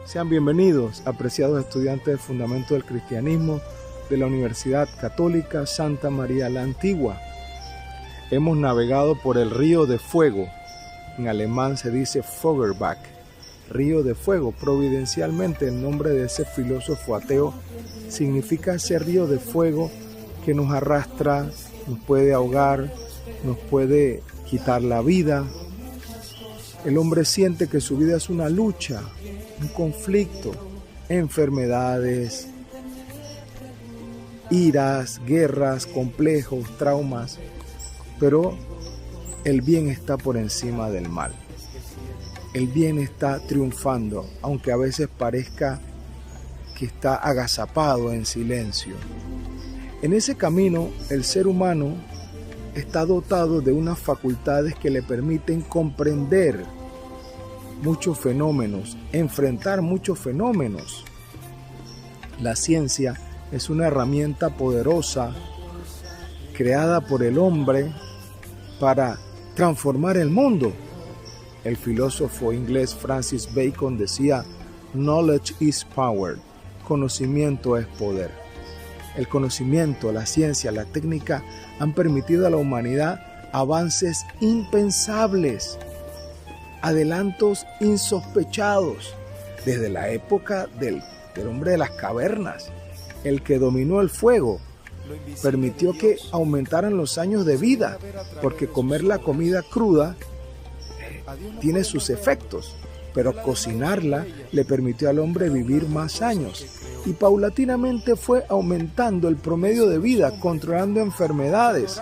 Sean bienvenidos, apreciados estudiantes del Fundamento del Cristianismo de la Universidad Católica Santa María la Antigua. Hemos navegado por el río de fuego. En alemán se dice Feuerbach, río de fuego. Providencialmente, el nombre de ese filósofo ateo significa ese río de fuego que nos arrastra, nos puede ahogar, nos puede quitar la vida. El hombre siente que su vida es una lucha, un conflicto, enfermedades, iras, guerras, complejos, traumas, pero el bien está por encima del mal. El bien está triunfando, aunque a veces parezca que está agazapado en silencio. En ese camino, el ser humano está dotado de unas facultades que le permiten comprender muchos fenómenos, enfrentar muchos fenómenos. La ciencia es una herramienta poderosa creada por el hombre para transformar el mundo. El filósofo inglés Francis Bacon decía, "Knowledge is power", conocimiento es poder. El conocimiento, la ciencia, la técnica han permitido a la humanidad avances impensables, adelantos insospechados, desde la época del hombre de las cavernas, el que dominó el fuego, permitió que aumentaran los años de vida, porque comer la comida cruda tiene sus efectos, pero cocinarla le permitió al hombre vivir más años. Y paulatinamente fue aumentando el promedio de vida, controlando enfermedades.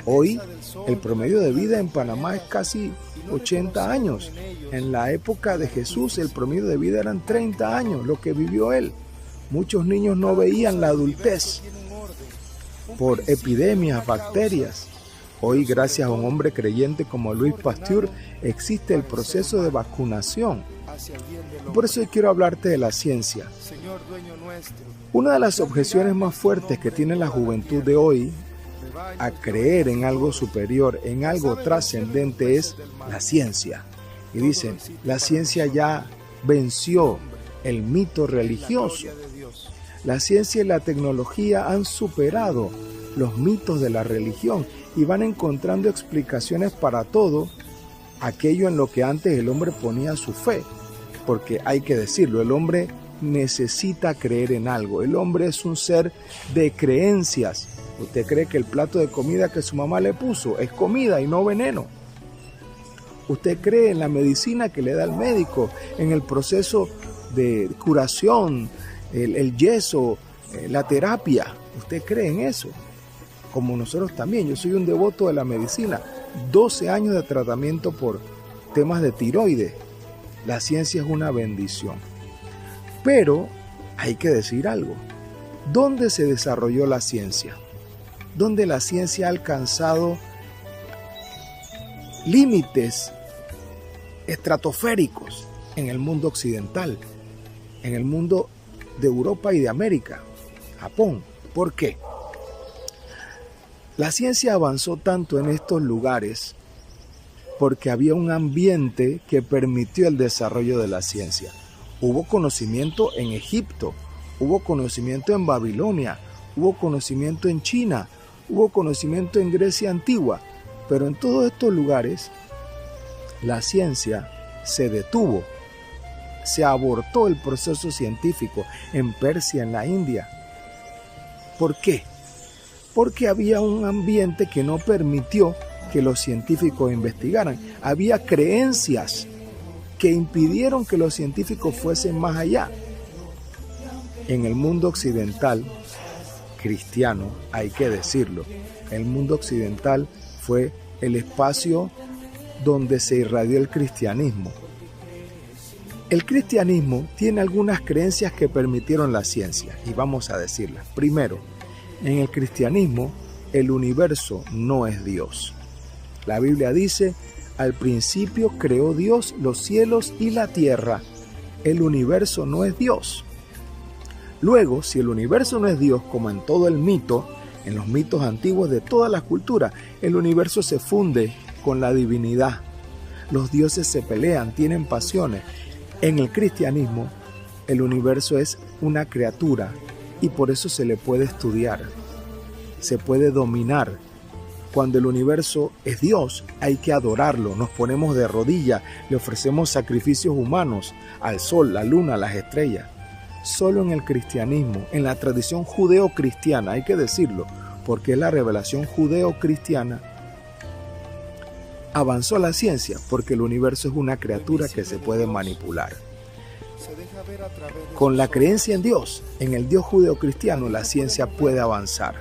Hoy, el promedio de vida en Panamá es casi 80 años. En la época de Jesús, el promedio de vida eran 30 años, lo que vivió él. Muchos niños no veían la adultez por epidemias, bacterias. Hoy, gracias a un hombre creyente como Louis Pasteur, existe el proceso de vacunación. Por eso hoy quiero hablarte de la ciencia. Una de las objeciones más fuertes que tiene la juventud de hoy a creer en algo superior, en algo trascendente, es la ciencia. Y dicen, la ciencia ya venció el mito religioso. La ciencia y la tecnología han superado los mitos de la religión y van encontrando explicaciones para todo aquello en lo que antes el hombre ponía su fe. Porque hay que decirlo, el hombre necesita creer en algo. El hombre es un ser de creencias. ¿Usted cree que el plato de comida que su mamá le puso es comida y no veneno? ¿Usted cree en la medicina que le da el médico, en el proceso de curación, el yeso, la terapia? ¿Usted cree en eso? Como nosotros también. Yo soy un devoto de la medicina. 12 años de tratamiento por temas de tiroides. La ciencia es una bendición. Pero hay que decir algo. ¿Dónde se desarrolló la ciencia? ¿Dónde la ciencia ha alcanzado límites estratosféricos? En el mundo occidental, en el mundo de Europa y de América, Japón. ¿Por qué? La ciencia avanzó tanto en estos lugares porque había un ambiente que permitió el desarrollo de la ciencia. Hubo conocimiento en Egipto, hubo conocimiento en Babilonia, hubo conocimiento en China, hubo conocimiento en Grecia antigua, pero en todos estos lugares la ciencia se detuvo, se abortó el proceso científico en Persia, en la India. ¿Por qué? Porque había un ambiente que no permitió que los científicos investigaran. Había creencias que impidieron que los científicos fuesen más allá. En el mundo occidental, cristiano, hay que decirlo, el mundo occidental fue el espacio donde se irradió el cristianismo. El cristianismo tiene algunas creencias que permitieron la ciencia, y vamos a decirlas. Primero, en el cristianismo, el universo no es Dios. La Biblia dice, al principio creó Dios los cielos y la tierra. El universo no es Dios. Luego, si el universo no es Dios, como en todo el mito, en los mitos antiguos de todas las culturas, el universo se funde con la divinidad. Los dioses se pelean, tienen pasiones. En el cristianismo, el universo es una criatura y por eso se le puede estudiar, se puede dominar. Cuando el universo es Dios, hay que adorarlo, nos ponemos de rodillas, le ofrecemos sacrificios humanos al sol, la luna, las estrellas. Solo en el cristianismo, en la tradición judeo-cristiana, hay que decirlo, porque es la revelación judeo-cristiana, avanzó la ciencia, porque el universo es una criatura que se puede manipular. Con la creencia en Dios, en el Dios judeo-cristiano, la ciencia puede avanzar,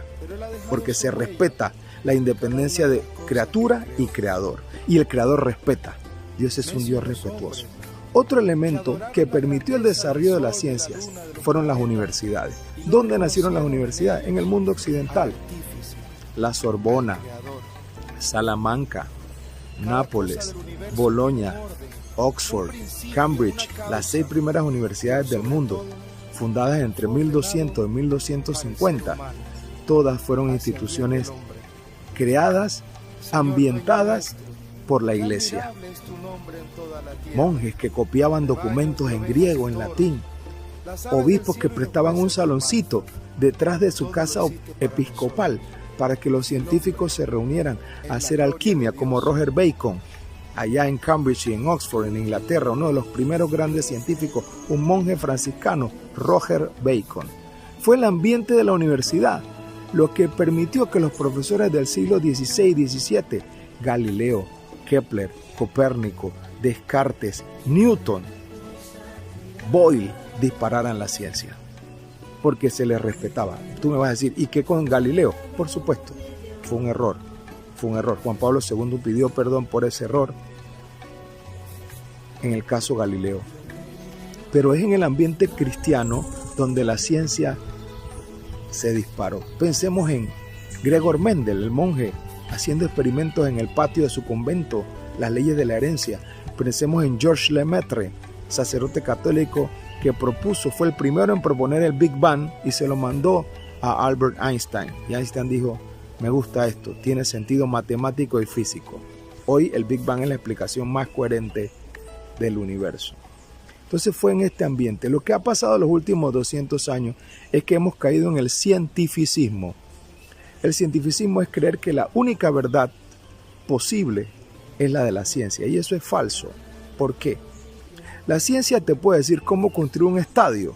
porque se respeta la independencia de criatura y creador, y el creador respeta. Dios es un Dios respetuoso. Otro elemento que permitió el desarrollo de las ciencias fueron las universidades. ¿Dónde nacieron las universidades? En el mundo occidental. La Sorbona, Salamanca, Nápoles, Bolonia, Oxford, Cambridge, las 6 primeras universidades del mundo, fundadas entre 1200 y 1250. Todas fueron instituciones creadas, ambientadas por la Iglesia. Monjes que copiaban documentos en griego, en latín. Obispos que prestaban un saloncito detrás de su casa episcopal para que los científicos se reunieran a hacer alquimia, como Roger Bacon, allá en Cambridge y en Oxford, en Inglaterra, uno de los primeros grandes científicos, un monje franciscano, Roger Bacon. Fue el ambiente de la universidad lo que permitió que los profesores del siglo XVI y XVII, Galileo, Kepler, Copérnico, Descartes, Newton, Boyle, dispararan la ciencia, porque se les respetaba. Tú me vas a decir, ¿y qué con Galileo? Por supuesto, fue un error. Juan Pablo II pidió perdón por ese error en el caso Galileo. Pero es en el ambiente cristiano donde la ciencia se disparó. Pensemos en Gregor Mendel, el monje, haciendo experimentos en el patio de su convento, las leyes de la herencia. Pensemos en Georges Lemaitre, sacerdote católico que fue el primero en proponer el Big Bang y se lo mandó a Albert Einstein. Y Einstein dijo, me gusta esto, tiene sentido matemático y físico. Hoy el Big Bang es la explicación más coherente del universo. Entonces fue en este ambiente. Lo que ha pasado en los últimos 200 años es que hemos caído en el cientificismo. El cientificismo es creer que la única verdad posible es la de la ciencia, y eso es falso. ¿Por qué? La ciencia te puede decir cómo construir un estadio.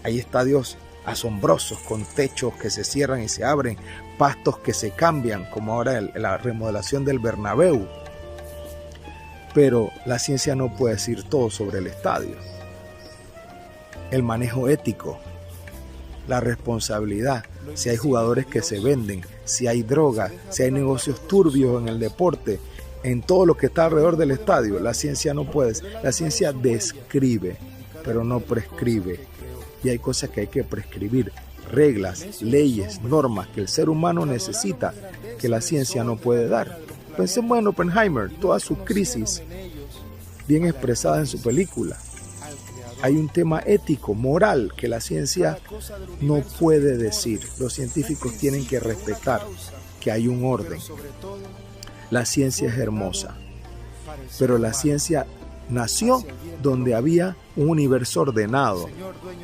Hay estadios asombrosos con techos que se cierran y se abren, pastos que se cambian, como ahora la remodelación del Bernabéu. Pero la ciencia no puede decir todo sobre el estadio. El manejo ético, la responsabilidad, si hay jugadores que se venden, si hay droga, si hay negocios turbios en el deporte, en todo lo que está alrededor del estadio, la ciencia no puede. La ciencia describe, pero no prescribe. Y hay cosas que hay que prescribir, reglas, leyes, normas que el ser humano necesita, que la ciencia no puede dar. Pensemos en Oppenheimer, toda su crisis bien expresada en su película. Hay un tema ético, moral, que la ciencia no puede decir. Los científicos tienen que respetar que hay un orden. La ciencia es hermosa, pero la ciencia nació donde había un universo ordenado.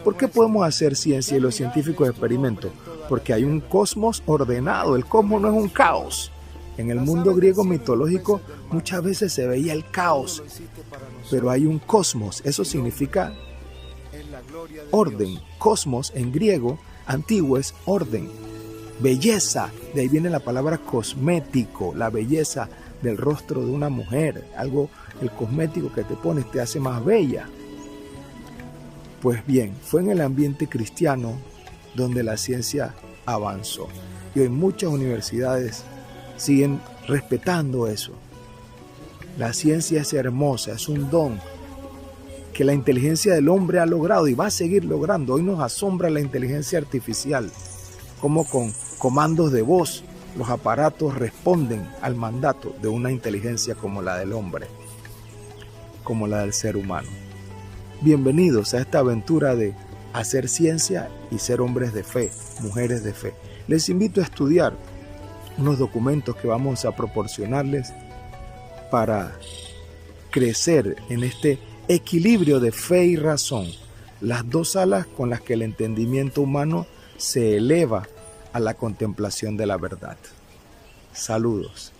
¿Por qué podemos hacer ciencia y los científicos experimentos? Porque hay un cosmos ordenado. El cosmos no es un caos. En el mundo griego mitológico muchas veces se veía el caos, pero hay un cosmos. Eso significa orden. Cosmos en griego antiguo es orden, belleza. De ahí viene la palabra cosmético, la belleza del rostro de una mujer. Algo, el cosmético que te pones te hace más bella. Pues bien, fue en el ambiente cristiano donde la ciencia avanzó. Y hoy muchas universidades siguen respetando eso. La ciencia es hermosa, es un don que la inteligencia del hombre ha logrado y va a seguir logrando. Hoy nos asombra la inteligencia artificial, como con comandos de voz los aparatos responden al mandato de una inteligencia como la del hombre, como la del ser humano. Bienvenidos a esta aventura de hacer ciencia y ser hombres de fe, mujeres de fe. Les invito a estudiar unos documentos que vamos a proporcionarles para crecer en este equilibrio de fe y razón, las dos alas con las que el entendimiento humano se eleva a la contemplación de la verdad. Saludos.